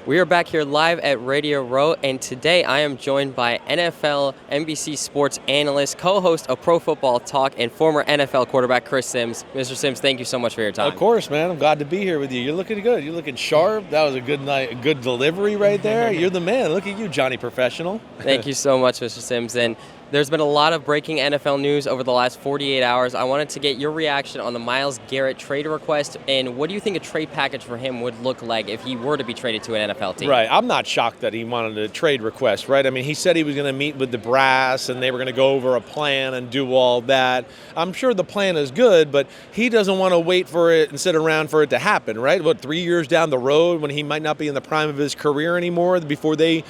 We are back here live at Radio Row, and today I am joined by NFL NBC Sports analyst, co-host of Pro Football Talk, and former NFL quarterback Chris Sims. Mr. Sims, thank you so much for your time. Of course, man. I'm glad to be here with you. You're looking good. You're looking sharp. That was a good night, a good delivery right there. You're the man. Look at you, Johnny Professional. Thank you so much, Mr. Sims. And there's been a lot of breaking NFL news over the last 48 hours. I wanted to get your reaction on the Myles Garrett trade request, and what do you think a trade package for him would look like if he were to be traded to an NFL team? Right. I'm not shocked that he wanted a trade request, right? I mean, he said he was going to meet with the brass and they were going to go over a plan and do all that. I'm sure the plan is good, but he doesn't want to wait for it and sit around for it to happen, right? 3 years down the road when he might not be in the prime of his career anymore before they,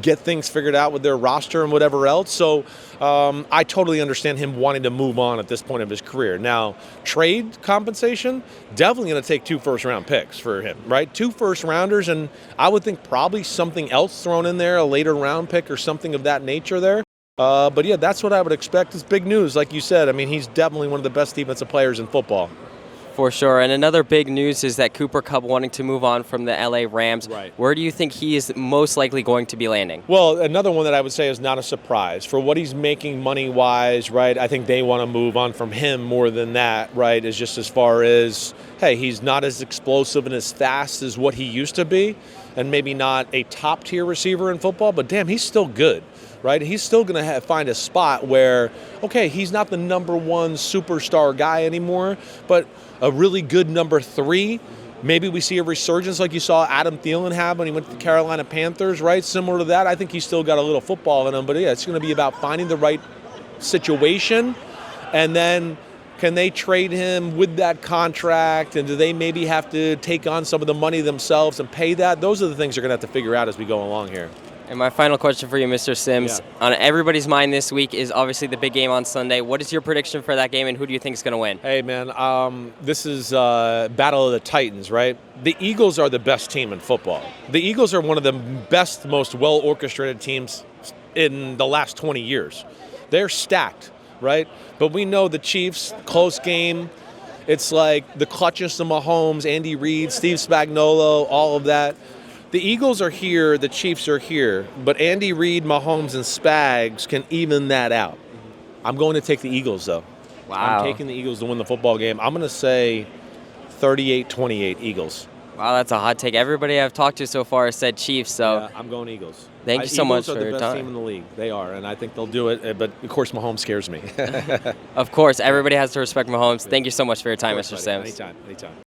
get things figured out with their roster and whatever else. So I totally understand him wanting to move on at this point of his career. Now, trade compensation, definitely going to take 2 first-round picks for him, right? 2 first-rounders, and I would think probably something else thrown in there, a later round pick or something of that nature there. But yeah, that's what I would expect. It's big news, like you said. I mean, he's definitely one of the best defensive players in football. For sure. And another big news is that Cooper Kupp wanting to move on from the LA Rams. Right. Where do you think he is most likely going to be landing? Well, another one that I would say is not a surprise. For what he's making money-wise, right, I think they want to move on from him more than that, right, is just as far as, hey, he's not as explosive and as fast as what he used to be, and maybe not a top-tier receiver in football, but damn, he's still good. Right? He's still going to find a spot where, okay, he's not the number 1 superstar guy anymore, but a really good number 3. Maybe we see a resurgence like you saw Adam Thielen have when he went to the Carolina Panthers, right? Similar to that. I think he's still got a little football in him, but yeah, it's going to be about finding the right situation, and then can they trade him with that contract, and do they maybe have to take on some of the money themselves and pay that? Those are the things they're going to have to figure out as we go along here. And my final question for you, Mr. Sims, on everybody's mind this week is obviously the big game on Sunday. What is your prediction for that game, and who do you think is going to win? Hey, man, this is Battle of the Titans, right? The Eagles are the best team in football. The Eagles are one of the best, most well-orchestrated teams in the last 20 years. They're stacked, right? But we know the Chiefs, close game. It's like the clutches of Mahomes, Andy Reid, Steve Spagnuolo, all of that. The Eagles are here, the Chiefs are here, but Andy Reid, Mahomes, and Spags can even that out. I'm going to take the Eagles, though. Wow. I'm taking the Eagles to win the football game. I'm going to say 38-28 Eagles. Wow, that's a hot take. Everybody I've talked to so far has said Chiefs, so yeah, I'm going Eagles. Thank you so much for your time. Eagles are the best team in the league. They are, and I think they'll do it, but of course Mahomes scares me. Of course, everybody has to respect Mahomes. Thank you so much for your time, Mr. Sims. Anytime.